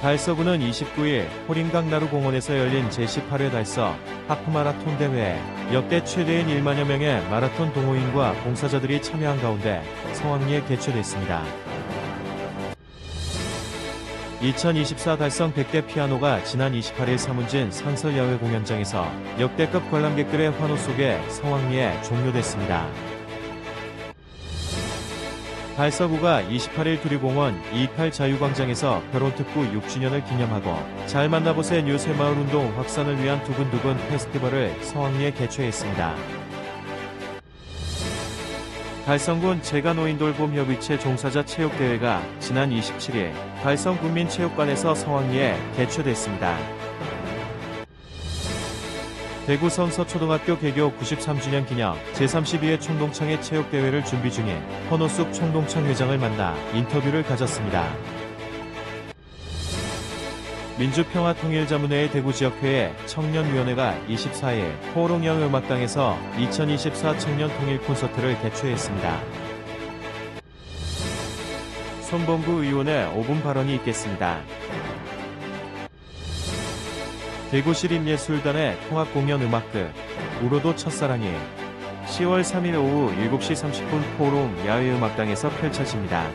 달서구는 29일 호림강나루공원에서 열린 제18회 달서 하프마라톤 대회에 역대 최대인 1만여 명의 마라톤 동호인과 봉사자들이 참여한 가운데 성황리에 개최됐습니다. 2024 달성 100대 피아노가 지난 28일 사문진 상설야외 공연장에서 역대급 관람객들의 환호 속에 성황리에 종료됐습니다. 달서구가 28일 두리공원 228 자유광장에서 결혼특구 6주년을 기념하고 잘 만나보세 뉴 새마을운동 확산을 위한 두근두근 페스티벌을 성황리에 개최했습니다. 달성군 재가노인돌봄협의체 종사자 체육대회가 지난 27일 달성군민체육관에서 성황리에 개최됐습니다. 대구 성서초등학교 개교 93주년 기념 제32회 총동창회 체육대회를 준비 중인 헌호숙 총동창 회장을 만나 인터뷰를 가졌습니다. 민주평화통일자문회의 대구지역회의 청년위원회가 24일 호롱영음악당에서 2024 청년통일 콘서트를 개최했습니다. 손범구 의원의 5분 발언이 있겠습니다. 대구시립예술단의 통합공연음악극 우로도 첫사랑이 10월 3일 오후 7시 30분 포롱 야외음악당에서 펼쳐집니다.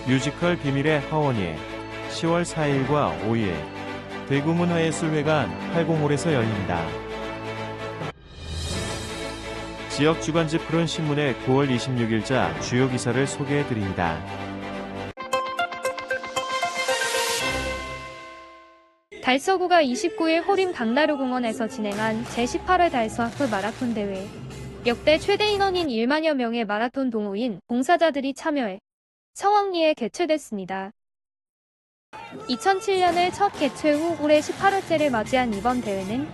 뮤지컬 비밀의 하원이 10월 4일과 5일 대구문화예술회관 80홀에서 열립니다. 지역 주간지 푸른 신문의 9월 26일자 주요 기사를 소개해드립니다. 달서구가 29일 호림 강나루공원에서 진행한 제18회 달서 하프 마라톤 대회. 역대 최대 인원인 1만여 명의 마라톤 동호인, 봉사자들이 참여해 성황리에 개최됐습니다. 2007년을 첫 개최 후 올해 18회째를 맞이한 이번 대회는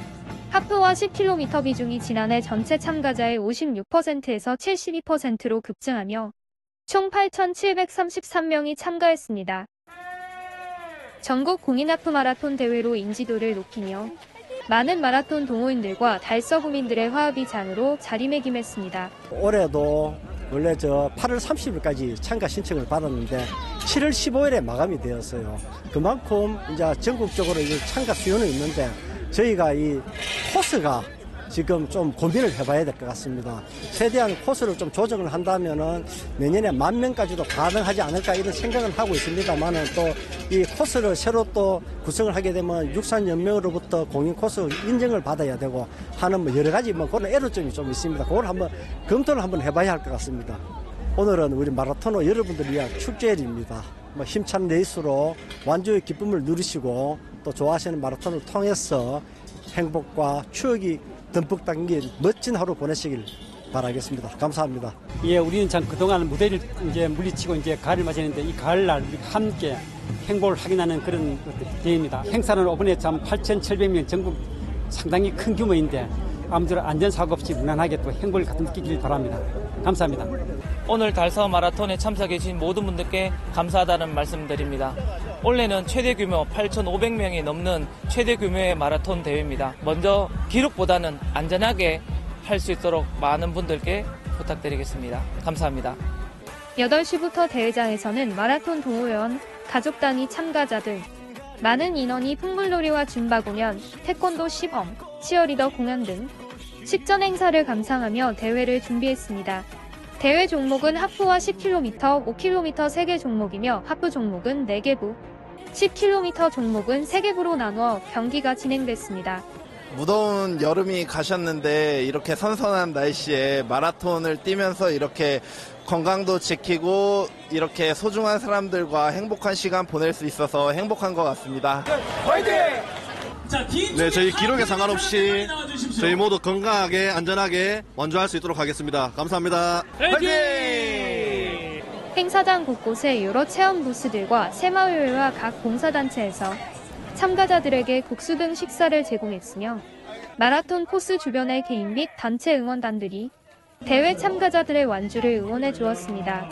하프와 10km 비중이 지난해 전체 참가자의 56%에서 72%로 급증하며 총 8,733명이 참가했습니다. 전국 공인 하프 마라톤 대회로 인지도를 높이며 많은 마라톤 동호인들과 달서구민들의 화합이 장으로 자리매김했습니다. 올해도 원래 8월 30일까지 참가 신청을 받았는데 7월 15일에 마감이 되었어요. 그만큼 이제 전국적으로 참가 수요는 있는데 저희가 이 코스가 지금 좀 고민을 해봐야 될 것 같습니다. 최대한 코스를 좀 조정을 한다면은 내년에 10,000명까지도 가능하지 않을까 이런 생각을 하고 있습니다만은 또 이 코스를 새로 또 구성을 하게 되면 육산연맹으로부터 공인 코스 인정을 받아야 되고 하는 뭐 여러 가지 그런 애로점이 좀 있습니다. 그걸 한번 검토를 한번 해봐야 할 것 같습니다. 오늘은 우리 마라토너 여러분들을 위한 축제일입니다. 힘찬 레이스로 완주의 기쁨을 누리시고 또 좋아하시는 마라톤을 통해서 행복과 추억이 듬뿍 담긴 멋진 하루 보내시길 바라겠습니다. 감사합니다. 예, 우리는 참 그동안 무대를 이제 물리치고 이제 가을을 맞이했는데 이 가을날 함께 행복을 확인하는 그런 대회입니다. 행사는 이번에 참 8,700명 전국 상당히 큰 규모인데 아무쪼록 안전사고 없이 무난하게 또 행복을 가득 느끼길 바랍니다. 감사합니다. 오늘 달서 마라톤에 참석해 주신 모든 분들께 감사하다는 말씀드립니다. 올해는 최대 규모 8,500명이 넘는 최대 규모의 마라톤 대회입니다. 먼저 기록보다는 안전하게 할 수 있도록 많은 분들께 부탁드리겠습니다. 감사합니다. 8시부터 대회장에서는 마라톤 동호회원, 가족 단위 참가자 등 많은 인원이 풍물놀이와 줌바 공연, 태권도 시범, 치어리더 공연 등 식전 행사를 감상하며 대회를 준비했습니다. 대회 종목은 하프와 10km, 5km 3개 종목이며 하프 종목은 4개부, 10km 종목은 3개부로 나누어 경기가 진행됐습니다. 무더운 여름이 가셨는데 이렇게 선선한 날씨에 마라톤을 뛰면서 이렇게 건강도 지키고 이렇게 소중한 사람들과 행복한 시간 보낼 수 있어서 행복한 것 같습니다. 화이팅! 네, 저희 기록에 상관없이 저희 모두 건강하게 안전하게 완주할 수 있도록 하겠습니다. 감사합니다. 화이팅! 행사장 곳곳에 여러 체험 부스들과 새마을회와 각 봉사단체에서 참가자들에게 국수 등 식사를 제공했으며 마라톤 코스 주변의 개인 및 단체 응원단들이 대회 참가자들의 완주를 응원해 주었습니다.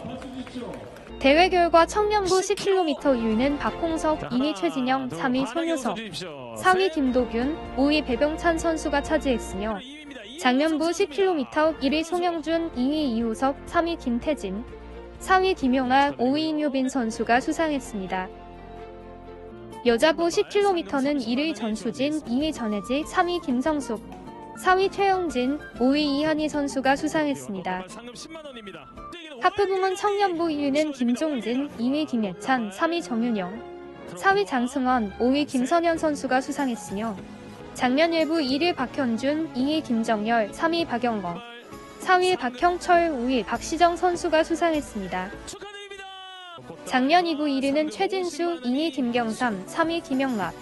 대회 결과 청년부 10km 2위는 박홍석, 2위 최진영, 3위 손효석, 4위 김도균, 5위 배병찬 선수가 차지했으며 장년부 10km 1위 송영준, 2위 이호석, 3위 김태진, 4위 김용아, 5위 임효빈 선수가 수상했습니다. 여자부 10km는 1위 전수진, 2위 전혜지, 3위 김성숙, 4위 최영진, 5위 이현희 선수가 수상했습니다. 하프 부문 청년부 1위는 김종진, 2위 김예찬, 3위 정윤영, 4위 장승원, 5위 김선현 선수가 수상했으며 장면 일부 1위 박현준, 2위 김정열, 3위 박영건, 4위 박형철, 5위 박시정 선수가 수상했습니다. 작년 2부 1위는 최진수, 2위 김경삼, 3위 김영락,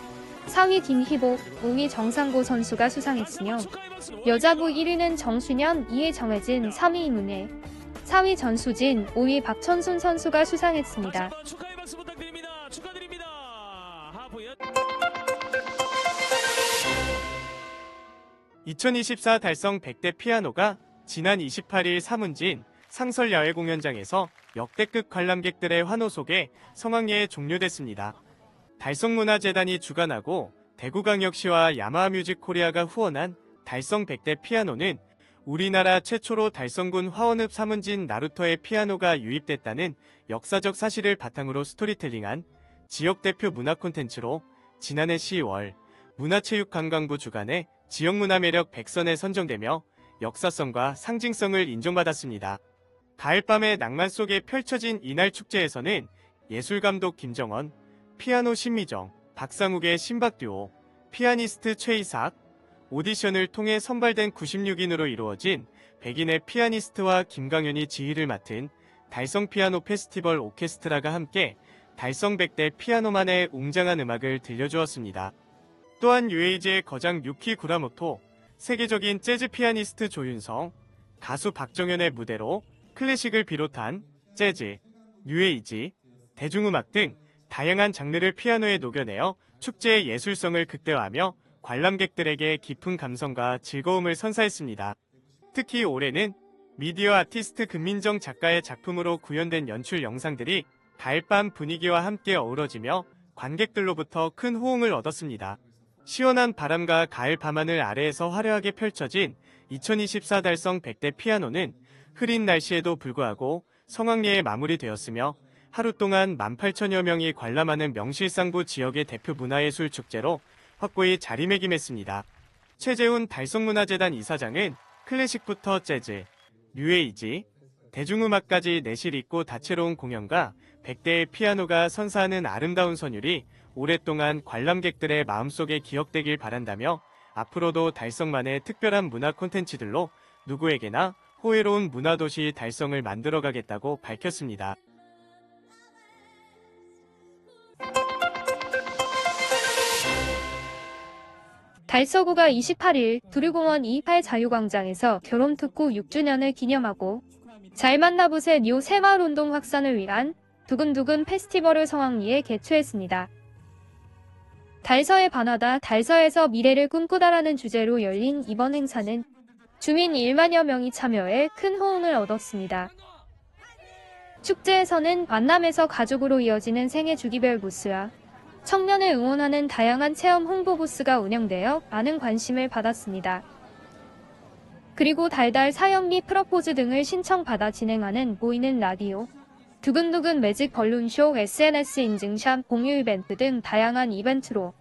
4위 김희복, 5위 정상고 선수가 수상했으며 여자부 1위는 정순현, 2위 정혜진, 3위 이문혜, 4위 전수진, 5위 박천순 선수가 수상했습니다. 2024 달성 100대 피아노가 지난 28일 사문진 상설야외공연장에서 역대급 관람객들의 환호 속에 성황리에 종료됐습니다. 달성문화재단이 주관하고 대구광역시와 야마하뮤직코리아가 후원한 달성 100대 피아노는 우리나라 최초로 달성군 화원읍 사문진 나루터의 피아노가 유입됐다는 역사적 사실을 바탕으로 스토리텔링한 지역 대표 문화 콘텐츠로 지난해 10월 문화체육관광부 주관의 지역문화매력 100선에 선정되며 역사성과 상징성을 인정받았습니다. 가을밤의 낭만 속에 펼쳐진 이날 축제에서는 예술감독 김정원, 피아노 신미정, 박상욱의 신박듀오, 피아니스트 최이삭, 오디션을 통해 선발된 96인으로 이루어진 백인의 피아니스트와 김강현이 지휘를 맡은 달성 피아노 페스티벌 오케스트라가 함께 달성 100대 피아노만의 웅장한 음악을 들려주었습니다. 또한 UAG의 거장 유키 구라모토, 세계적인 재즈 피아니스트 조윤성, 가수 박정현의 무대로 클래식을 비롯한 재즈, 뉴에이지, 대중음악 등 다양한 장르를 피아노에 녹여내어 축제의 예술성을 극대화하며 관람객들에게 깊은 감성과 즐거움을 선사했습니다. 특히 올해는 미디어 아티스트 금민정 작가의 작품으로 구현된 연출 영상들이 가을밤 분위기와 함께 어우러지며 관객들로부터 큰 호응을 얻었습니다. 시원한 바람과 가을 밤하늘 아래에서 화려하게 펼쳐진 2024 달성 100대 피아노는 흐린 날씨에도 불구하고 성황리에 마무리되었으며 하루 동안 18,000여 명이 관람하는 명실상부 지역의 대표 문화예술 축제로 확고히 자리매김했습니다. 최재훈 달성문화재단 이사장은 클래식부터 재즈, 뉴에이지, 대중음악까지 내실 있고 다채로운 공연과 100대의 피아노가 선사하는 아름다운 선율이 오랫동안 관람객들의 마음속에 기억되길 바란다며 앞으로도 달성만의 특별한 문화 콘텐츠들로 누구에게나 호혜로운 문화도시 달성을 만들어가겠다고 밝혔습니다. 달서구가 28일 두류공원 228 자유광장에서 결혼특구 6주년을 기념하고 잘 만나보세 뉴 새마을운동 확산을 위한 두근두근 페스티벌을 성황리에 개최했습니다. 달서에 반하다 달서에서 미래를 꿈꾸다라는 주제로 열린 이번 행사는 주민 1만여 명이 참여해 큰 호응을 얻었습니다. 축제에서는 만남에서 가족으로 이어지는 생애 주기별 부스와 청년을 응원하는 다양한 체험 홍보 부스가 운영되어 많은 관심을 받았습니다. 그리고 달달 사연 및 프러포즈 등을 신청받아 진행하는 보이는 라디오, 두근두근 매직 벌룬쇼, SNS 인증샷, 공유 이벤트 등 다양한 이벤트로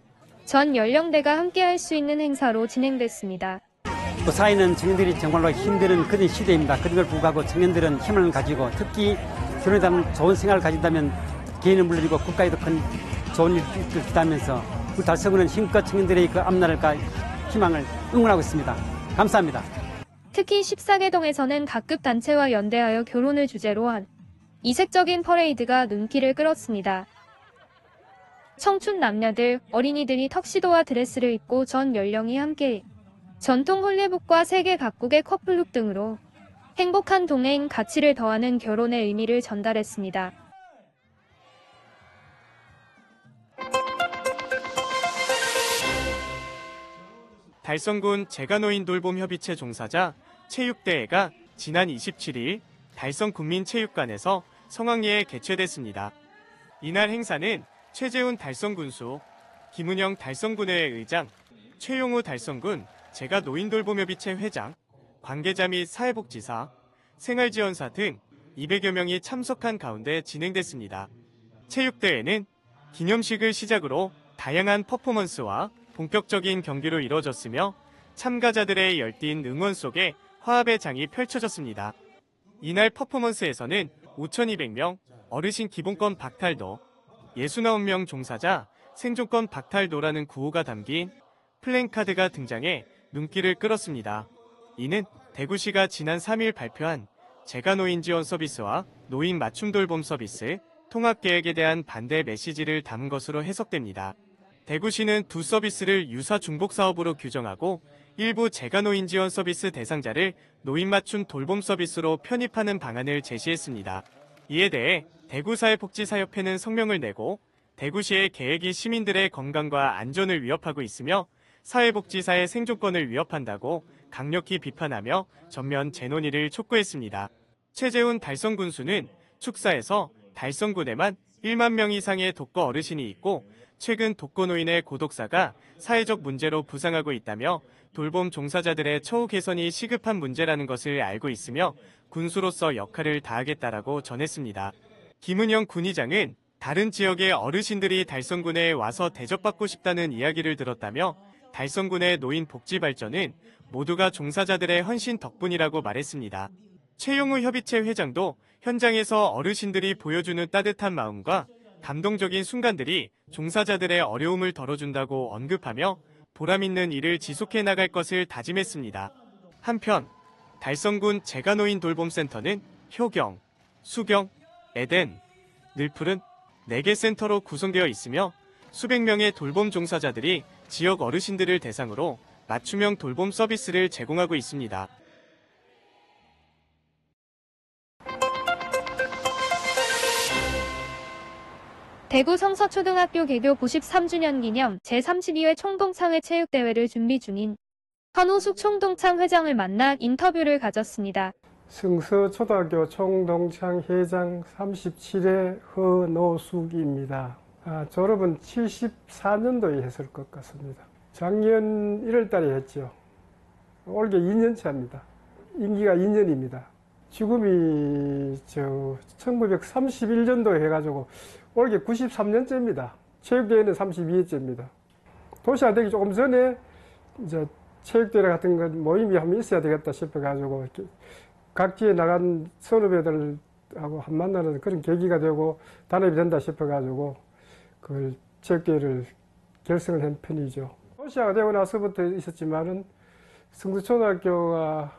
전 연령대가 함께할 수 있는 행사로 진행됐습니다. 사회는 청년들이 정말로 힘드는 그런 시대입니다. 그런 걸 불구하고 청년들은 힘을 가지고 특히 결혼하면 좋은 생활을 가진다면 개인은 물론이고 국가에도 큰 좋은 일을 기대하면서 우리 달서구는 힘껏 청년들의 그 앞날과 희망을 응원하고 있습니다. 감사합니다. 특히 14개동에서는 각급 단체와 연대하여 결혼을 주제로 한 이색적인 퍼레이드가 눈길을 끌었습니다. 청춘 남녀들, 어린이들이 턱시도와 드레스를 입고 전 연령이 함께 전통 홀레복과 세계 각국의 커플룩 등으로 행복한 동행, 가치를 더하는 결혼의 의미를 전달했습니다. 달성군 재가노인 돌봄 협의체 종사자 체육대회가 지난 27일 달성군민체육관에서 성황리에 개최됐습니다. 이날 행사는 최재훈 달성군수, 김은영 달성군회의 의장, 최용우 달성군 재가노인돌봄협의체 회장, 관계자 및 사회복지사, 생활지원사 등 200여 명이 참석한 가운데 진행됐습니다. 체육대회는 기념식을 시작으로 다양한 퍼포먼스와 본격적인 경기로 이뤄졌으며 참가자들의 열띤 응원 속에 화합의 장이 펼쳐졌습니다. 이날 퍼포먼스에서는 5,200명 어르신 기본권 박탈도, 69명 종사자 생존권 박탈도라는 구호가 담긴 플랜카드가 등장해 눈길을 끌었습니다. 이는 대구시가 지난 3일 발표한 재가노인 지원 서비스와 노인 맞춤 돌봄 서비스 통합계획에 대한 반대 메시지를 담은 것으로 해석됩니다. 대구시는 두 서비스를 유사 중복 사업으로 규정하고 일부 재가노인 지원 서비스 대상자를 노인 맞춤 돌봄 서비스로 편입하는 방안을 제시했습니다. 이에 대해 대구사회복지사협회는 성명을 내고 대구시의 계획이 시민들의 건강과 안전을 위협하고 있으며 사회복지사의 생존권을 위협한다고 강력히 비판하며 전면 재논의를 촉구했습니다. 최재훈 달성군수는 축사에서 달성군에만 1만 명 이상의 독거 어르신이 있고 최근 독거 노인의 고독사가 사회적 문제로 부상하고 있다며 돌봄 종사자들의 처우 개선이 시급한 문제라는 것을 알고 있으며 군수로서 역할을 다하겠다라고 전했습니다. 김은영 군의장은 다른 지역의 어르신들이 달성군에 와서 대접받고 싶다는 이야기를 들었다며 달성군의 노인 복지 발전은 모두가 종사자들의 헌신 덕분이라고 말했습니다. 최용우 협의체 회장도 현장에서 어르신들이 보여주는 따뜻한 마음과 감동적인 순간들이 종사자들의 어려움을 덜어준다고 언급하며 보람있는 일을 지속해 나갈 것을 다짐했습니다. 한편 달성군 재가노인 돌봄센터는 효경, 수경, 에덴, 늘푸른 4개 센터로 구성되어 있으며 수백 명의 돌봄 종사자들이 지역 어르신들을 대상으로 맞춤형 돌봄 서비스를 제공하고 있습니다. 대구 성서초등학교 개교 93주년 기념 제32회 총동창회 체육대회를 준비 중인 한호숙 총동창 회장을 만나 인터뷰를 가졌습니다. 성서초등학교 총동창 회장 37회 허노숙입니다. 졸업은 74년도에 했을 것 같습니다. 작년 1월 달에 했죠. 올게 2년 차입니다. 임기가 2년입니다. 지금이 1931년도에 해가지고 올게 93년째입니다. 체육대회는 32회째입니다. 도시화 되기 조금 전에 이제 체육대회 같은 건 모임이 한번 있어야 되겠다 싶어가지고 이렇게 각지에 나간 선후배들하고 한 만나는 그런 계기가 되고 단합이 된다 싶어가지고 그 체육대회를 결성을 한 편이죠. 도시화가 되고 나서부터 있었지만은 성서초등학교가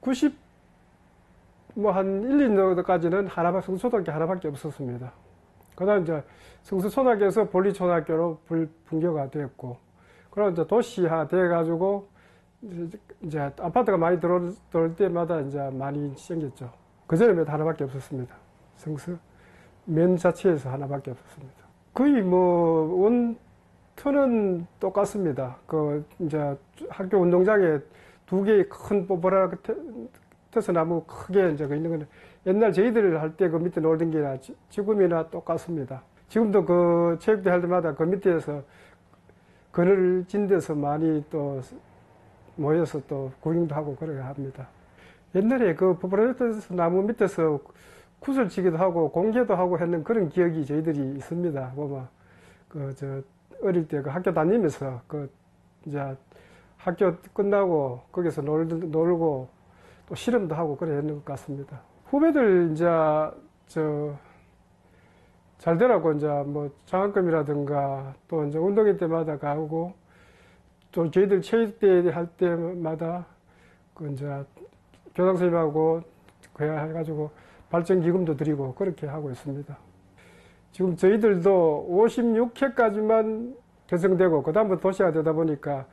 90한 1, 2년도까지는 성서초등학교 하나밖에 없었습니다. 그다음 이제 성서초등학교에서 볼리초등학교로 분교가 됐고, 그럼 이제 도시화 돼가지고 이제 아파트가 많이 들어올 때마다 이제 많이 생겼죠. 그전에 하나밖에 없었습니다. 성서 면 자체에서 하나밖에 없었습니다. 거의 원터는 똑같습니다. 이제 학교 운동장에 2개의 큰 뽀뽀라테서 나무 크게 이제 있는 거는 옛날 저희들 할 때 그 밑에 놀던 게나 지금이나 똑같습니다. 지금도 그 체육대 할 때마다 그 밑에서 그늘 진 데서 많이 또 모여서 또 구경도 하고 그렇게 합니다. 옛날에 그 뽀뽀라테서 나무 밑에서 구슬치기도 하고 공개도 하고 했는 그런 기억이 저희들이 있습니다. 보면 어릴 때 그 학교 다니면서 이제 학교 끝나고 거기서 놀고 또 실험도 하고 그래 했는 것 같습니다. 후배들 이제 잘 되라고 이제 장학금이라든가 또 이제 운동회 때마다 가고 또 저희들 체육대회 할 때마다 이제 교장 선생님하고 해가지고 발전기금도 드리고 그렇게 하고 있습니다. 지금 저희들도 56회까지만 결성되고 그다음부터 도시가 되다 보니까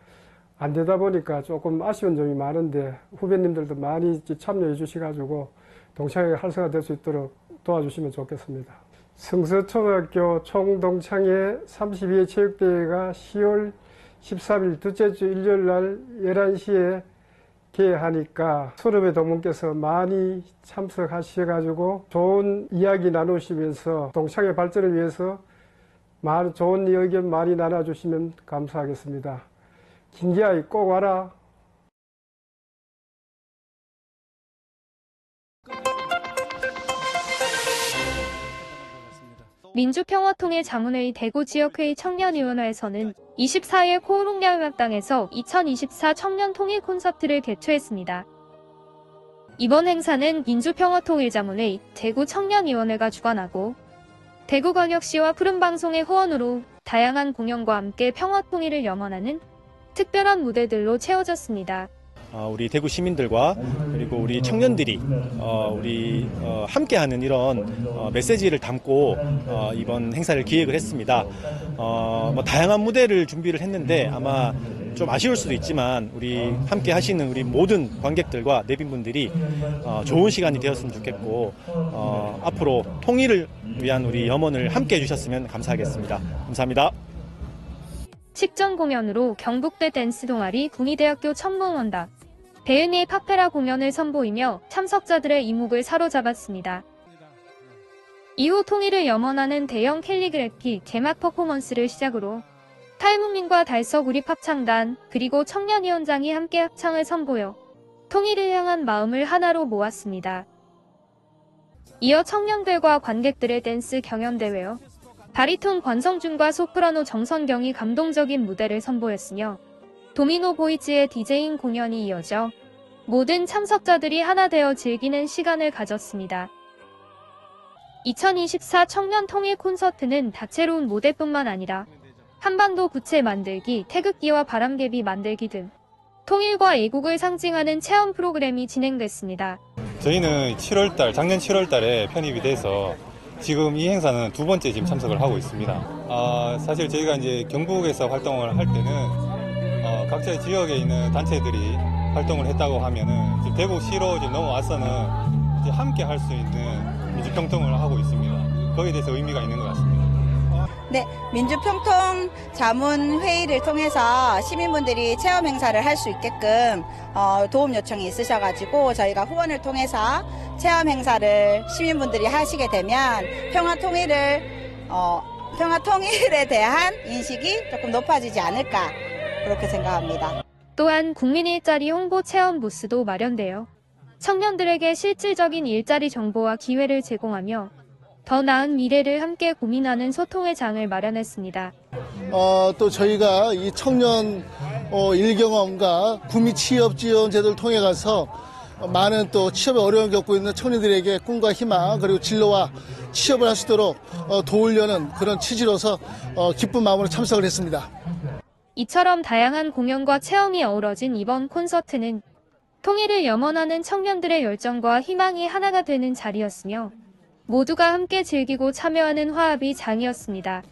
안 되다 보니까 조금 아쉬운 점이 많은데 후배님들도 많이 참여해 주셔가지고 동창회 활성화될 수 있도록 도와주시면 좋겠습니다. 성서초등학교 총동창회 32회 체육대회가 10월 13일 둘째 주 일요일 날 11시에 개회하니까 선후배 동문께서 많이 참석하셔가지고 좋은 이야기 나누시면서 동창회 발전을 위해서 좋은 의견 많이 나눠주시면 감사하겠습니다. 김기아이 꼭 와라. 민주평화통일자문회의 대구지역회의 청년위원회에서는 24일 코오롱야음악당에서 2024 청년통일 콘서트를 개최했습니다. 이번 행사는 민주평화통일자문회의 대구청년위원회가 주관하고 대구광역시와 푸른방송의 후원으로 다양한 공연과 함께 평화통일을 염원하는 특별한 무대들로 채워졌습니다. 우리 대구 시민들과 그리고 우리 청년들이 함께하는 이런 메시지를 담고 이번 행사를 기획을 했습니다. 다양한 무대를 준비를 했는데 아마 좀 아쉬울 수도 있지만 우리 함께 하시는 우리 모든 관객들과 내빈분들이 좋은 시간이 되었으면 좋겠고 앞으로 통일을 위한 우리 염원을 함께 해주셨으면 감사하겠습니다. 감사합니다. 식전 공연으로 경북대 댄스 동아리 국리대학교 천문원단 배은희의 파페라 공연을 선보이며 참석자들의 이목을 사로잡았습니다. 이후 통일을 염원하는 대형 캘리그래피 개막 퍼포먼스를 시작으로 탈북민과 달석 우리합창단 그리고 청년위원장이 함께 합창을 선보여 통일을 향한 마음을 하나로 모았습니다. 이어 청년들과 관객들의 댄스 경연대회요. 바리톤 권성준과 소프라노 정선경이 감동적인 무대를 선보였으며 도미노 보이즈의 디제잉 공연이 이어져 모든 참석자들이 하나 되어 즐기는 시간을 가졌습니다. 2024 청년 통일 콘서트는 다채로운 무대뿐만 아니라 한반도 부채 만들기, 태극기와 바람개비 만들기 등 통일과 애국을 상징하는 체험 프로그램이 진행됐습니다. 저희는 작년 7월달에 편입이 돼서 지금 이 행사는 두 번째 지금 참석을 하고 있습니다. 사실 저희가 이제 경북에서 활동을 할 때는 각자 지역에 있는 단체들이 활동을 했다고 하면은 지금 대구시로 이제 넘어와서는 이제 함께 할 수 있는 민주평통을 하고 있습니다. 거기에 대해서 의미가 있는 것 같습니다. 네, 민주평통 자문회의를 통해서 시민분들이 체험 행사를 할 수 있게끔 도움 요청이 있으셔가지고 저희가 후원을 통해서 체험 행사를 시민분들이 하시게 되면 평화통일에 대한 인식이 조금 높아지지 않을까 그렇게 생각합니다. 또한 국민 일자리 홍보 체험 부스도 마련되어 청년들에게 실질적인 일자리 정보와 기회를 제공하며 더 나은 미래를 함께 고민하는 소통의 장을 마련했습니다. 또 저희가 이 청년 일경험과 구미 취업 지원 제도를 통해 가서 많은 또 취업에 어려움을 겪고 있는 청년들에게 꿈과 희망 그리고 진로와 취업을 할 수 있도록 도우려는 그런 취지로서 기쁜 마음으로 참석을 했습니다. 이처럼 다양한 공연과 체험이 어우러진 이번 콘서트는 통일을 염원하는 청년들의 열정과 희망이 하나가 되는 자리였으며 모두가 함께 즐기고 참여하는 화합이 장이었습니다.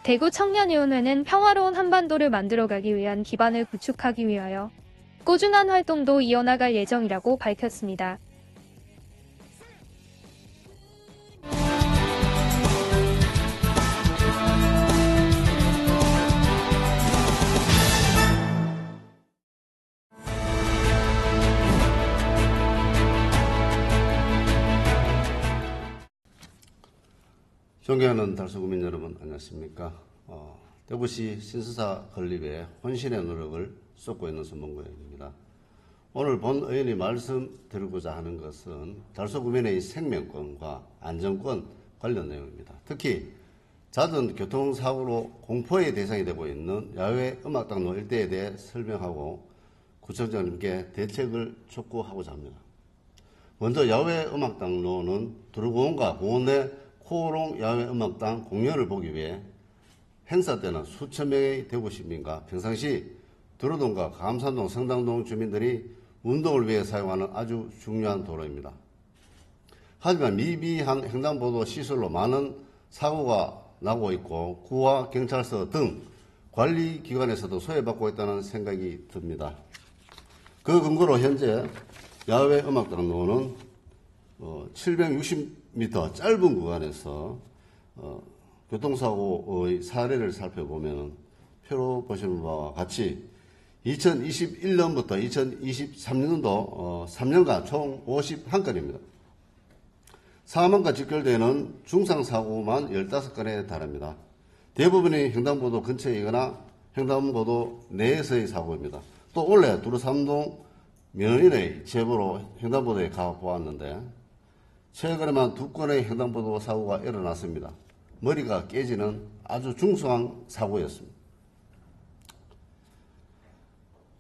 대구 청년위원회는 평화로운 한반도를 만들어가기 위한 기반을 구축하기 위하여 꾸준한 활동도 이어나갈 예정이라고 밝혔습니다. 존경하는 달서구민 여러분 안녕하십니까. 대구시 신수사 건립에 혼신의 노력을 쏟고 있는 선봉구입니다. 오늘 본 의원이 말씀드리고자 하는 것은 달서구민의 생명권과 안전권 관련 내용입니다. 특히 잦은 교통사고로 공포의 대상이 되고 있는 야외 음악당로 일대에 대해 설명하고 구청장님께 대책을 촉구하고자 합니다. 먼저 야외 음악당로는 두루공원과 공원 내 코오롱 야외음악당 공연을 보기 위해 행사 때는 수천 명의 대구 시민과 평상시 두루동과 감산동, 성당동 주민들이 운동을 위해 사용하는 아주 중요한 도로입니다. 하지만 미비한 횡단보도 시설로 많은 사고가 나고 있고 구와 경찰서 등 관리기관에서도 소외받고 있다는 생각이 듭니다. 그 근거로 현재 야외 음악당로는 760m 짧은 구간에서 교통사고의 사례를 살펴보면 표로 보시는 바와 같이 2021년부터 2023년도 3년간 총 51건입니다. 사망과 직결되는 중상사고만 15건에 달합니다. 대부분이 횡단보도 근처에 있거나 횡단보도 내에서의 사고입니다. 또 올해 두루삼동 민원인의 제보로 횡단보도에 가보았는데 최근에만 2건의 횡단보도 사고가 일어났습니다. 머리가 깨지는 아주 중소한 사고였습니다.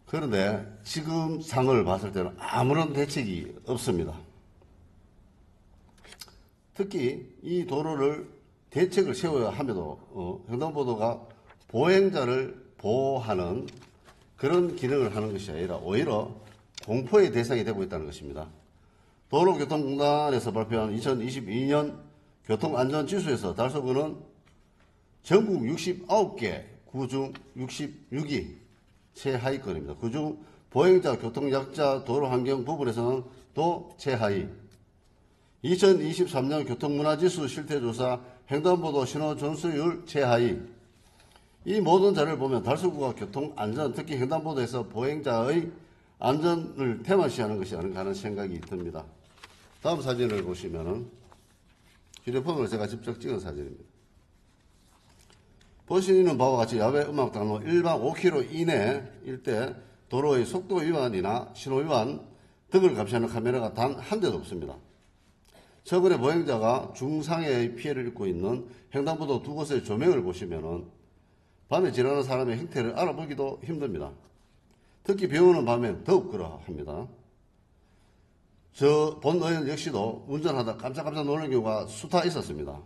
그런데 지금 상을 봤을 때는 아무런 대책이 없습니다. 특히 이 도로를 대책을 세워야 함에도 횡단보도가 보행자를 보호하는 그런 기능을 하는 것이 아니라 오히려 공포의 대상이 되고 있다는 것입니다. 도로교통공단에서 발표한 2022년 교통안전지수에서 달서구는 전국 69개 구 중 66위 최하위권입니다. 그중 보행자, 교통약자, 도로환경 부분에서는 또 최하위. 2023년 교통문화지수 실태조사 횡단보도 신호 존수율 최하위. 이 모든 자료를 보면 달서구가 교통안전, 특히 횡단보도에서 보행자의 안전을 테마시하는 것이 아닌가 하는 생각이 듭니다. 다음 사진을 보시면은 휴대폰으로 제가 직접 찍은 사진입니다. 보시는 바와 같이 야외 음악장로 일반 5km 이내 일대 도로의 속도 위반이나 신호 위반 등을 감시하는 카메라가 단 한 대도 없습니다. 최근에 보행자가 중상해의 피해를 입고 있는 횡단보도 두 곳의 조명을 보시면은 밤에 지나가는 사람의 형태를 알아보기도 힘듭니다. 특히 비 오는 밤엔 더욱 그러합니다. 저 본 의원 역시도 운전하다 깜짝깜짝 놀란 경우가 수타 있었습니다.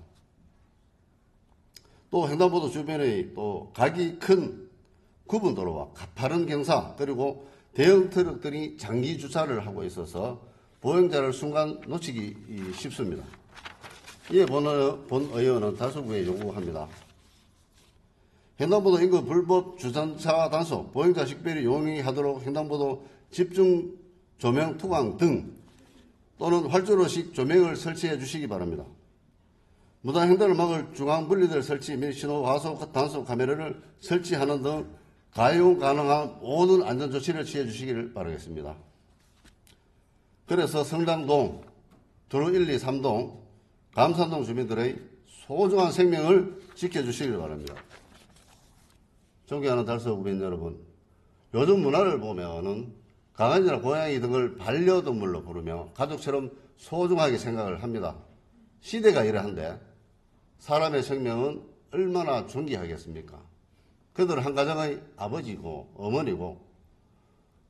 또 횡단보도 주변의 또 각이 큰 구분도로와 가파른 경사 그리고 대형 트럭들이 장기 주차를 하고 있어서 보행자를 순간 놓치기 쉽습니다. 이에 본 의원은 달서구에 요구합니다. 횡단보도 인근 불법 주전차 단속, 보행자 식별이 용이하도록 횡단보도 집중 조명 투광 등 또는 활주로식 조명을 설치해 주시기 바랍니다. 무단 횡단을 막을 중앙 분리들 설치 및 신호 화소 단속 카메라를 설치하는 등 가용 가능한 모든 안전조치를 취해 주시기를 바라겠습니다. 그래서 성당동, 도로 1, 2, 3동, 감산동 주민들의 소중한 생명을 지켜주시길 바랍니다. 존경하는 달서구민 여러분, 요즘 문화를 보면은 강아지나 고양이 등을 반려동물로 부르며 가족처럼 소중하게 생각을 합니다. 시대가 이러한데 사람의 생명은 얼마나 존귀하겠습니까? 그들은 한 가정의 아버지고 어머니고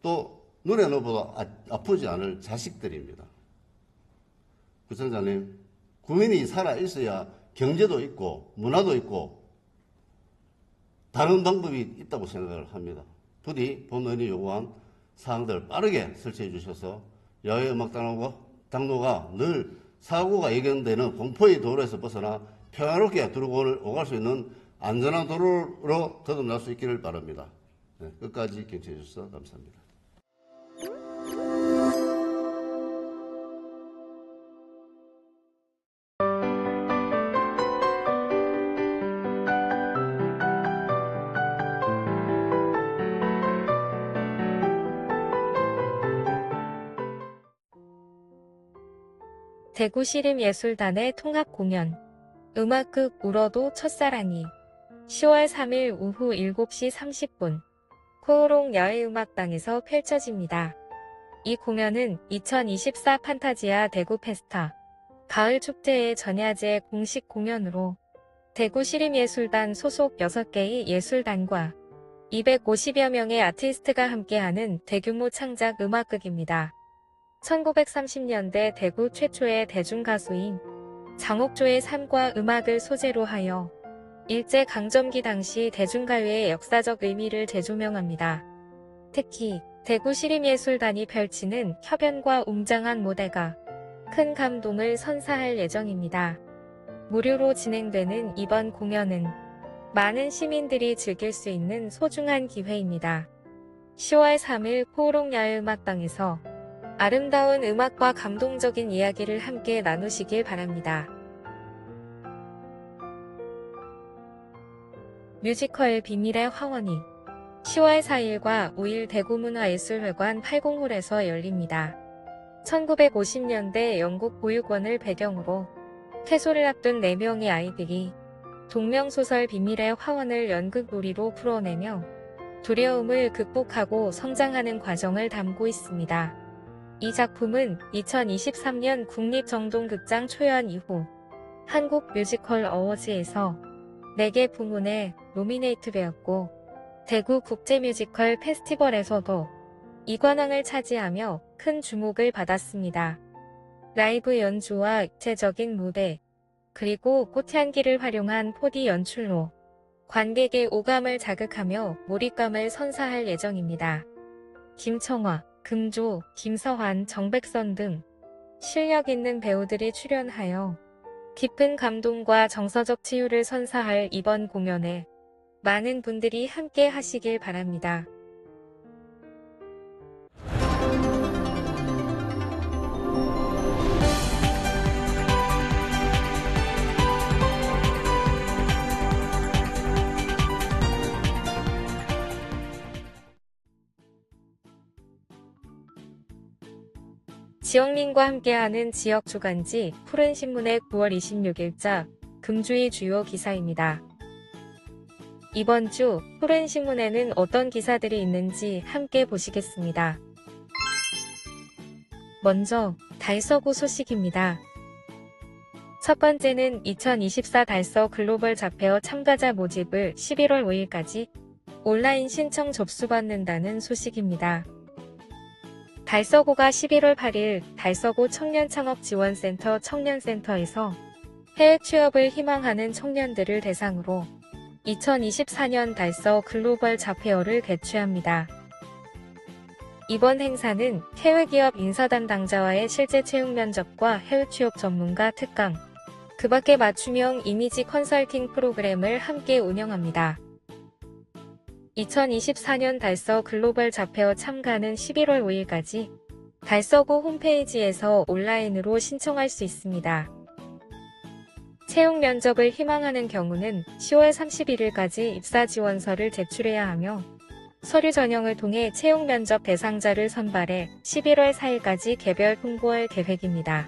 또 눈에 넣어도 아프지 않을 자식들입니다. 구청장님, 국민이 살아 있어야 경제도 있고 문화도 있고 다른 방법이 있다고 생각을 합니다. 부디 본 의원이 요구한 사항들 빠르게 설치해 주셔서 야외 음악장로가 늘 사고가 예견되는 공포의 도로에서 벗어나 평화롭게 들어오고 오갈 수 있는 안전한 도로로 거듭날 수 있기를 바랍니다. 네, 끝까지 경청해 주셔서 감사합니다. 대구시립예술단의 통합공연 음악극 울어도 첫사랑이 10월 3일 오후 7시 30분 코오롱 야외음악당에서 펼쳐집니다. 이 공연은 2024 판타지아 대구 페스타 가을 축제의 전야제 공식 공연으로 대구시립예술단 소속 6개의 예술단과 250여 명의 아티스트가 함께하는 대규모 창작 음악극입니다. 1930년대 대구 최초의 대중가수인 장옥조의 삶과 음악을 소재로 하여 일제강점기 당시 대중가요의 역사적 의미를 재조명합니다. 특히 대구시립예술단이 펼치는 혁연과 웅장한 무대가 큰 감동을 선사할 예정입니다. 무료로 진행되는 이번 공연은 많은 시민들이 즐길 수 있는 소중한 기회입니다. 10월 3일 코오롱 야외음악당에서 아름다운 음악과 감동적인 이야기를 함께 나누시길 바랍니다. 뮤지컬 비밀의 화원이 10월 4일과 5일 대구문화예술회관 80홀에서 열립니다. 1950년대 영국 보육원을 배경으로 퇴소를 앞둔 4명의 아이들이 동명소설 비밀의 화원을 연극놀이로 풀어내며 두려움을 극복하고 성장하는 과정을 담고 있습니다. 이 작품은 2023년 국립정동극장 초연 이후 한국 뮤지컬 어워즈에서 4개 부문에 노미네이트되었고 대구 국제뮤지컬 페스티벌에서도 이관왕을 차지하며 큰 주목을 받았습니다. 라이브 연주와 입체적인 무대, 그리고 꽃향기를 활용한 4D 연출로 관객의 오감을 자극하며 몰입감을 선사할 예정입니다. 김청화, 금조, 김서환, 정백선 등 실력 있는 배우들이 출연하여 깊은 감동과 정서적 치유를 선사할 이번 공연에 많은 분들이 함께 하시길 바랍니다. 지영민과 함께하는 지역 주간지 푸른신문의 9월 26일자 금주의 주요 기사입니다. 이번 주 푸른신문에는 어떤 기사들이 있는지 함께 보시겠습니다. 먼저 달서구 소식입니다. 첫 번째는 2024 달서 글로벌 잡페어 참가자 모집을 11월 5일까지 온라인 신청 접수받는다는 소식입니다. 달서구가 11월 8일 달서구 청년창업지원센터 청년센터에서 해외 취업을 희망하는 청년들을 대상으로 2024년 달서 글로벌 잡페어를 개최합니다. 이번 행사는 해외기업 인사 담당자와의 실제 채용 면접과 해외 취업 전문가 특강, 그 밖에 맞춤형 이미지 컨설팅 프로그램을 함께 운영합니다. 2024년 달서 글로벌 잡페어 참가는 11월 5일까지 달서구 홈페이지에서 온라인으로 신청할 수 있습니다. 채용 면접을 희망하는 경우는 10월 31일까지 입사 지원서를 제출해야 하며 서류 전형을 통해 채용 면접 대상자를 선발해 11월 4일까지 개별 통보할 계획입니다.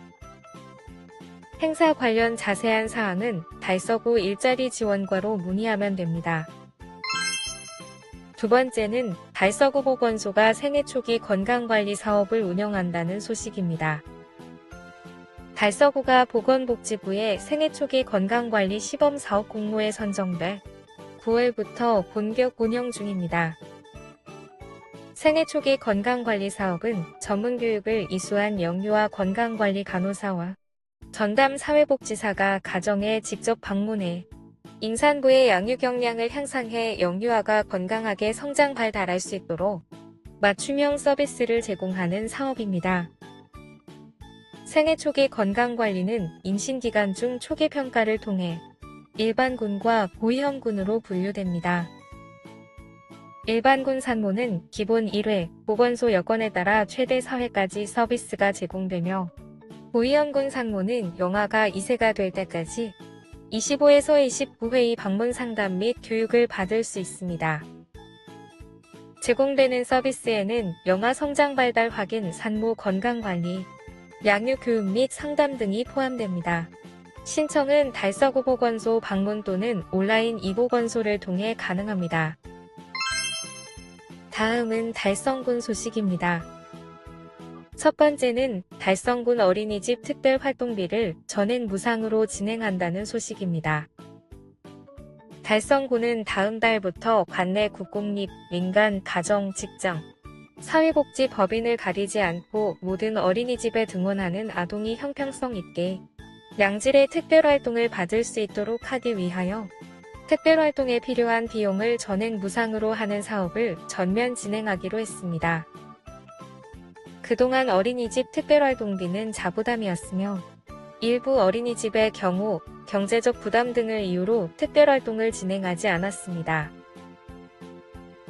행사 관련 자세한 사항은 달서구 일자리 지원과로 문의하면 됩니다. 두 번째는 달서구 보건소가 생애 초기 건강관리 사업을 운영한다는 소식입니다. 달서구가 보건복지부의 생애 초기 건강관리 시범사업 공모에 선정돼 9월부터 본격 운영 중입니다. 생애 초기 건강관리 사업은 전문교육을 이수한 영유아 건강관리 간호사와 전담 사회복지사가 가정에 직접 방문해 임산부의 양육 역량을 향상해 영유아가 건강하게 성장 발달할 수 있도록 맞춤형 서비스를 제공하는 사업입니다. 생애 초기 건강관리는 임신기간 중 초기 평가를 통해 일반군과 고위험군으로 분류됩니다. 일반군 산모는 기본 1회, 보건소 여건에 따라 최대 4회까지 서비스가 제공되며 고위험군 산모는 영아가 2세가 될 때까지 25에서 29회의 방문 상담 및 교육을 받을 수 있습니다. 제공되는 서비스에는 영아 성장 발달 확인, 산모 건강관리, 양육 교육 및 상담 등이 포함됩니다. 신청은 달서구 보건소 방문 또는 온라인 이보건소를 통해 가능합니다. 다음은 달성군 소식입니다. 첫 번째는 달성군 어린이집 특별활동비를 전액 무상으로 진행한다는 소식입니다. 달성군은 다음 달부터 관내 국공립, 민간, 가정, 직장, 사회복지 법인을 가리지 않고 모든 어린이집에 등원하는 아동이 형평성 있게 양질의 특별활동을 받을 수 있도록 하기 위하여 특별활동에 필요한 비용을 전액 무상으로 하는 사업을 전면 진행하기로 했습니다. 그동안 어린이집 특별활동비는 자부담이었으며 일부 어린이집의 경우 경제적 부담 등을 이유로 특별활동을 진행하지 않았습니다.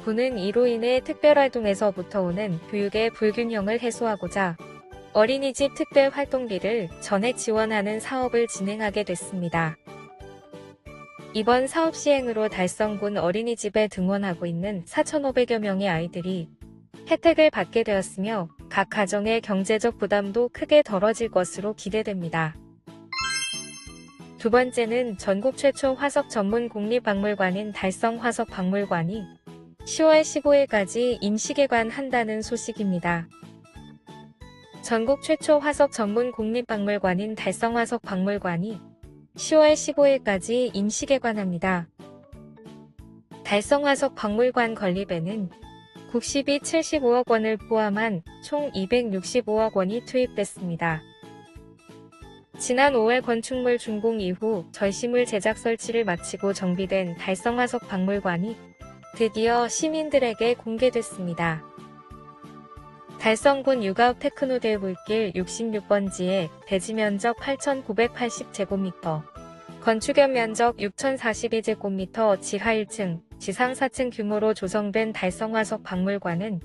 군은 이로 인해 특별활동에서부터 오는 교육의 불균형을 해소하고자 어린이집 특별활동비를 전액 지원하는 사업을 진행하게 됐습니다. 이번 사업 시행으로 달성군 어린이집에 등원하고 있는 4,500여 명의 아이들이 혜택을 받게 되었으며 각 가정의 경제적 부담도 크게 덜어질 것으로 기대됩니다. 두 번째는 전국 최초 화석 전문 국립박물관인 달성화석박물관이 10월 15일까지 임시 개관한다는 소식입니다. 전국 최초 화석 전문 국립박물관인 달성화석박물관이 10월 15일까지 임시 개관합니다. 달성화석박물관 건립에는 국시비 75억 원을 포함한 총 265억 원이 투입됐습니다. 지난 5월 건축물 준공 이후 전시물 제작 설치를 마치고 정비된 달성화석박물관이 드디어 시민들에게 공개됐습니다. 달성군 유가읍 테크노대 물길 66번지에 대지 면적 8,980제곱미터, 건축연 면적 6,042제곱미터, 지하 1층, 지상 4층 규모로 조성된 달성화석박물관은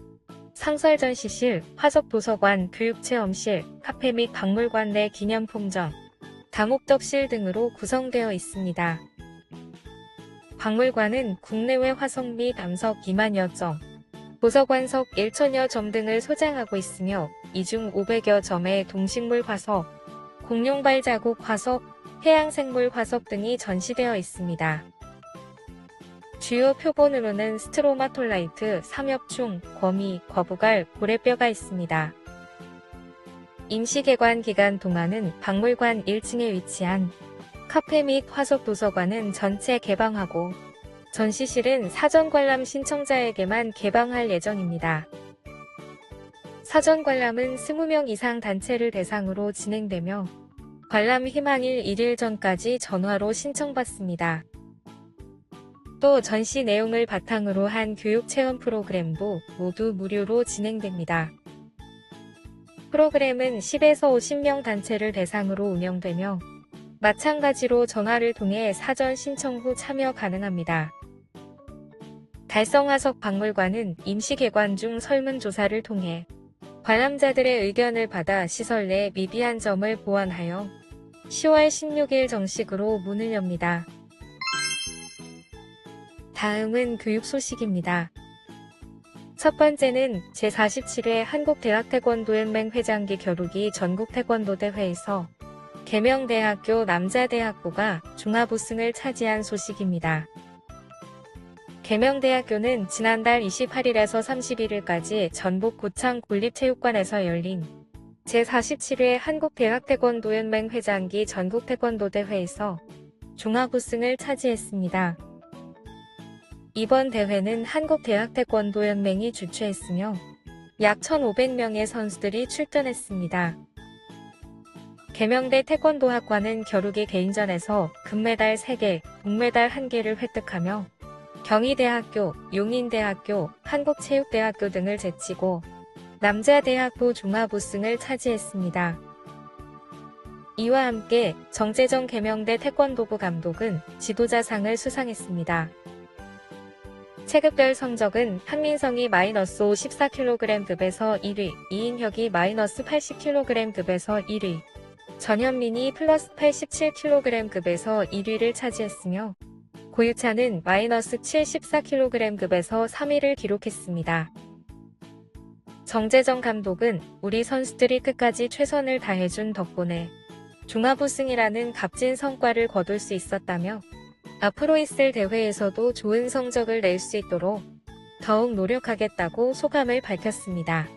상설전시실, 화석도서관, 교육체험실, 카페 및 박물관 내 기념품점, 다목적실 등으로 구성되어 있습니다. 박물관은 국내외 화석 및 암석 2만여 점, 도서관석 1,000여 점 등을 소장하고 있으며 이 중 500여 점의 동식물 화석, 공룡발 자국 화석, 해양생물 화석 등이 전시되어 있습니다. 주요 표본으로는 스트로마톨라이트, 삼엽충, 거미, 거북알, 고래뼈가 있습니다. 임시개관 기간 동안은 박물관 1층에 위치한 카페 및 화석도서관은 전체 개방하고 전시실은 사전 관람 신청자에게만 개방할 예정입니다. 사전 관람은 20명 이상 단체를 대상으로 진행되며 관람 희망일 1일 전까지 전화로 신청받습니다. 또 전시 내용을 바탕으로 한 교육 체험 프로그램도 모두 무료로 진행됩니다. 프로그램은 10에서 50명 단체를 대상으로 운영되며 마찬가지로 전화를 통해 사전 신청 후 참여 가능합니다. 달성화석박물관은 임시개관 중 설문조사를 통해 관람자들의 의견을 받아 시설 내 미비한 점을 보완하여 10월 16일 정식으로 문을 엽니다. 다음은 교육 소식입니다. 첫 번째는 제47회 한국대학태권도연맹 회장기 겨루기 전국태권도대회에서 계명대학교 남자대학부가 종합 우승을 차지한 소식입니다. 계명대학교는 지난달 28일에서 31일까지 전북 고창 국립체육관에서 열린 제47회 한국대학태권도연맹 회장기 전국태권도대회에서 종합 우승을 차지했습니다. 이번 대회는 한국대학태권도연맹이 주최했으며 약 1,500명의 선수들이 출전했습니다. 계명대 태권도학과는 겨루기 개인전에서 금메달 3개, 동메달 1개를 획득하며 경희대학교, 용인대학교, 한국체육대학교 등을 제치고 남자대학부 종합 우승을 차지했습니다. 이와 함께 정재정 계명대 태권도부 감독은 지도자상을 수상했습니다. 체급별 성적은 한민성이 마이너스 54kg급에서 1위, 이인혁이 마이너스 80kg급에서 1위, 전현민이 플러스 87kg급에서 1위를 차지했으며 고유찬은 마이너스 74kg급에서 3위를 기록했습니다. 정재정 감독은 우리 선수들이 끝까지 최선을 다해준 덕분에 종합 우승이라는 값진 성과를 거둘 수 있었다며 앞으로 있을 대회에서도 좋은 성적을 낼 수 있도록 더욱 노력하겠다고 소감을 밝혔습니다.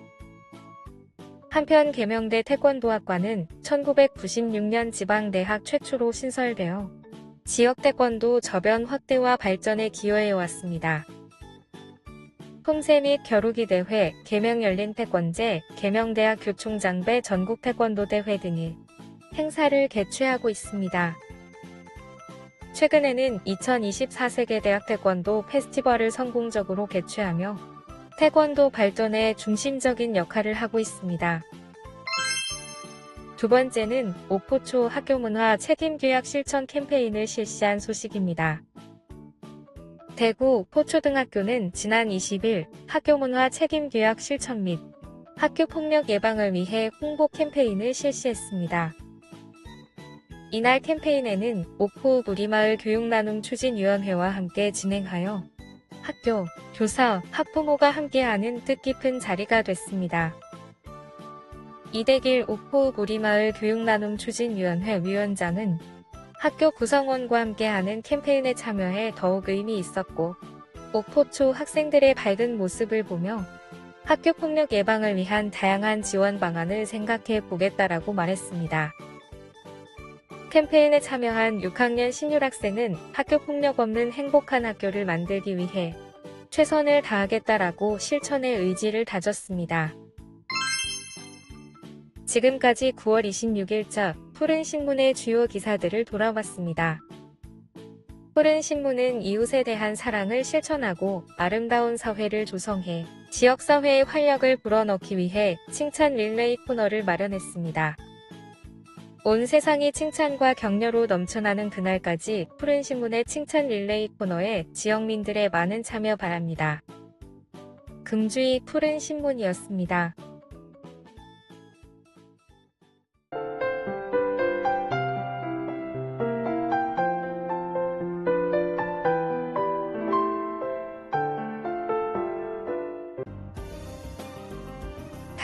한편 계명대 태권도학과는 1996년 지방대학 최초로 신설되어 지역 태권도 저변 확대와 발전에 기여해왔습니다. 홈세 및 겨루기 대회, 계명 열린 태권제, 계명대학 교총장배 전국 태권도 대회 등의 행사를 개최하고 있습니다. 최근에는 2024 세계대학 태권도 페스티벌을 성공적으로 개최하며 태권도 발전에 중심적인 역할을 하고 있습니다. 두 번째는 옥포초 학교문화 책임교약 실천 캠페인을 실시한 소식입니다. 대구 옥포초등학교는 지난 20일 학교문화 책임교약 실천 및 학교폭력 예방을 위해 홍보 캠페인을 실시했습니다. 이날 캠페인에는 옥포 우리마을 교육나눔 추진위원회와 함께 진행하여 학교, 교사, 학부모가 함께하는 뜻깊은 자리가 됐습니다. 이대길 옥포 우리마을 교육나눔 추진위원회 위원장은 학교 구성원과 함께하는 캠페인에 참여해 더욱 의미 있었고 옥포초 학생들의 밝은 모습을 보며 학교 폭력 예방을 위한 다양한 지원 방안을 생각해 보겠다라고 말했습니다. 캠페인에 참여한 6학년 신율학생은 학교 폭력 없는 행복한 학교를 만들기 위해 최선을 다하겠다라고 실천의 의지를 다졌습니다. 지금까지 9월 26일자 푸른신문의 주요 기사들을 돌아봤습니다. 푸른신문은 이웃에 대한 사랑을 실천하고 아름다운 사회를 조성해 지역사회의 활력을 불어넣기 위해 칭찬 릴레이 코너를 마련했습니다. 온 세상이 칭찬과 격려로 넘쳐나는 그날까지 푸른신문의 칭찬 릴레이 코너에 지역민들의 많은 참여 바랍니다. 금주의 푸른신문이었습니다.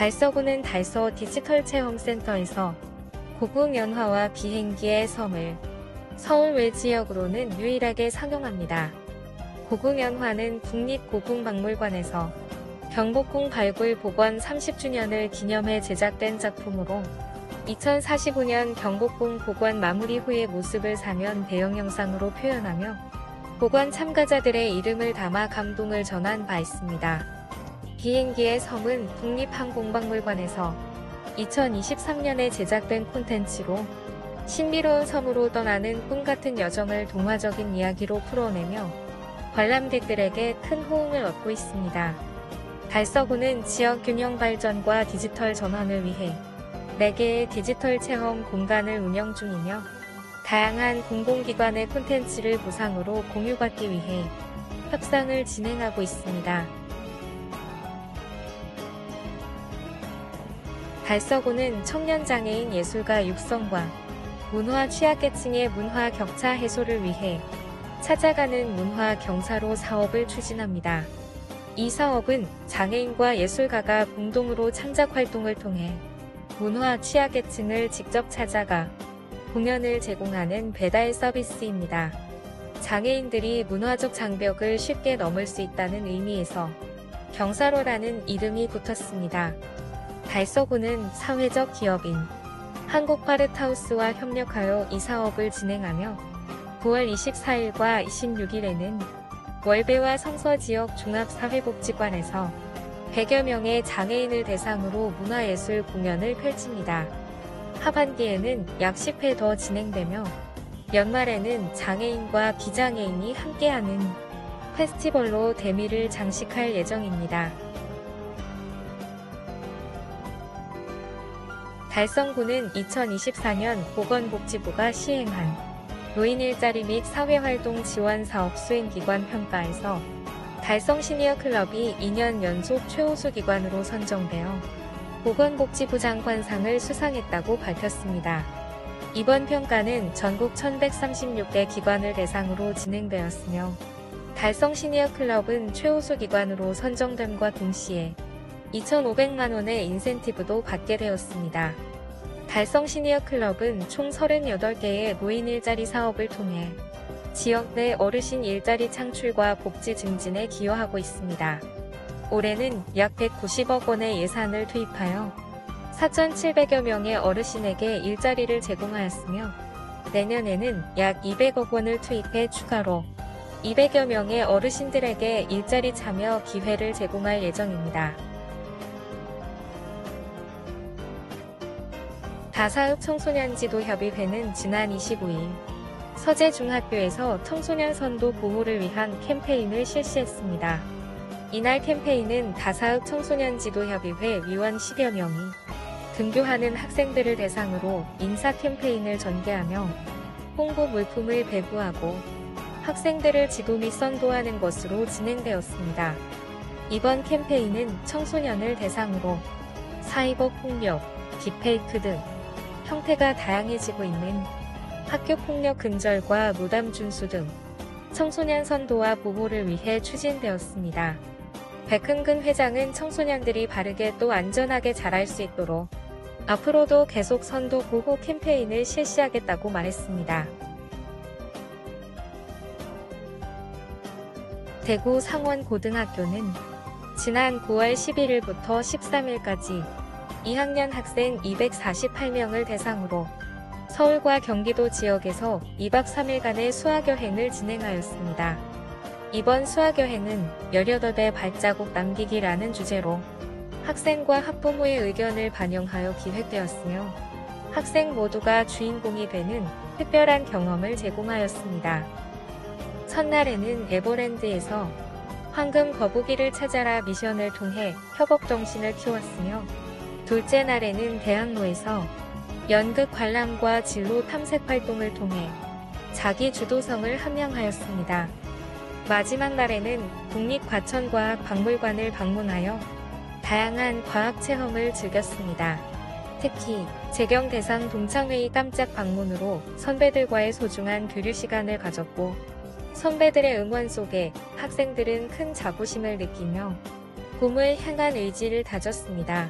달서구는 달서 디지털체험센터에서 고궁연화와 비행기의 섬을 서울 외지역으로는 유일하게 상영합니다. 고궁연화는 국립고궁박물관에서 경복궁 발굴 복원 30주년을 기념해 제작된 작품으로 2045년 경복궁 복원 마무리 후의 모습을 사면 대형 영상으로 표현하며 복원 참가자들의 이름을 담아 감동을 전한 바 있습니다. 비행기의 섬은 국립항공박물관에서 2023년에 제작된 콘텐츠로 신비로운 섬으로 떠나는 꿈같은 여정을 동화적인 이야기로 풀어내며 관람객들에게 큰 호응을 얻고 있습니다. 달서구는 지역 균형 발전과 디지털 전환을 위해 4개의 디지털 체험 공간을 운영 중이며 다양한 공공기관의 콘텐츠를 무상으로 공유받기 위해 협상을 진행하고 있습니다. 달서구는 청년장애인 예술가 육성과 문화 취약계층의 문화 격차 해소를 위해 찾아가는 문화 경사로 사업을 추진합니다. 이 사업은 장애인과 예술가가 공동으로 창작 활동을 통해 문화 취약계층을 직접 찾아가 공연을 제공하는 배달 서비스입니다. 장애인들이 문화적 장벽을 쉽게 넘을 수 있다는 의미에서 경사로라는 이름이 붙었습니다. 달서구는 사회적 기업인 한국파르트하우스와 협력하여 이 사업을 진행하며 9월 24일과 26일에는 월배와 성서지역 종합사회복지관에서 100여 명의 장애인을 대상으로 문화예술 공연을 펼칩니다. 하반기에는 약 10회 더 진행되며 연말에는 장애인과 비장애인이 함께하는 페스티벌로 대미를 장식할 예정입니다. 달성구는 2024년 보건복지부가 시행한 노인 일자리 및 사회활동 지원 사업 수행기관 평가에서 달성 시니어클럽이 2년 연속 최우수 기관으로 선정되어 보건복지부 장관상을 수상했다고 밝혔습니다. 이번 평가는 전국 1136개 기관을 대상으로 진행되었으며 달성 시니어클럽은 최우수 기관으로 선정됨과 동시에 2,500만 원의 인센티브도 받게 되었습니다. 달성 시니어클럽은 총 38개의 노인 일자리 사업을 통해 지역 내 어르신 일자리 창출과 복지 증진에 기여하고 있습니다. 올해는 약 190억 원의 예산을 투입하여 4,700여 명의 어르신에게 일자리를 제공하였으며 내년에는 약 200억 원을 투입해 추가로 200여 명의 어르신들에게 일자리 참여 기회를 제공할 예정입니다. 다사읍 청소년지도협의회는 지난 25일 서재중학교에서 청소년 선도 보호를 위한 캠페인을 실시했습니다. 이날 캠페인은 다사읍 청소년지도협의회 위원 10여 명이 등교하는 학생들을 대상으로 인사 캠페인을 전개하며 홍보 물품을 배부하고 학생들을 지도 및 선도하는 것으로 진행되었습니다. 이번 캠페인은 청소년을 대상으로 사이버 폭력, 딥페이크 등 형태가 다양해지고 있는 학교폭력 근절과 무담 준수 등 청소년 선도와 보호를 위해 추진되었습니다. 백흥근 회장은 청소년들이 바르게 또 안전하게 자랄 수 있도록 앞으로도 계속 선도 보호 캠페인을 실시하겠다고 말했습니다. 대구 상원고등학교는 지난 9월 11일부터 13일까지 2학년 학생 248명을 대상으로 서울과 경기도 지역에서 2박 3일간의 수학여행을 진행하였습니다. 이번 수학여행은 18배 발자국 남기기라는 주제로 학생과 학부모의 의견을 반영하여 기획되었으며 학생 모두가 주인공이 되는 특별한 경험을 제공하였습니다. 첫날에는 에버랜드에서 황금 거북이를 찾아라 미션을 통해 협업 정신을 키웠으며 둘째 날에는 대학로에서 연극 관람과 진로 탐색 활동을 통해 자기 주도성을 함양하였습니다. 마지막 날에는 국립과천과학박물관을 방문하여 다양한 과학 체험을 즐겼습니다. 특히 재경 대상 동창회의 깜짝 방문으로 선배들과의 소중한 교류 시간을 가졌고 선배들의 응원 속에 학생들은 큰 자부심을 느끼며 꿈을 향한 의지를 다졌습니다.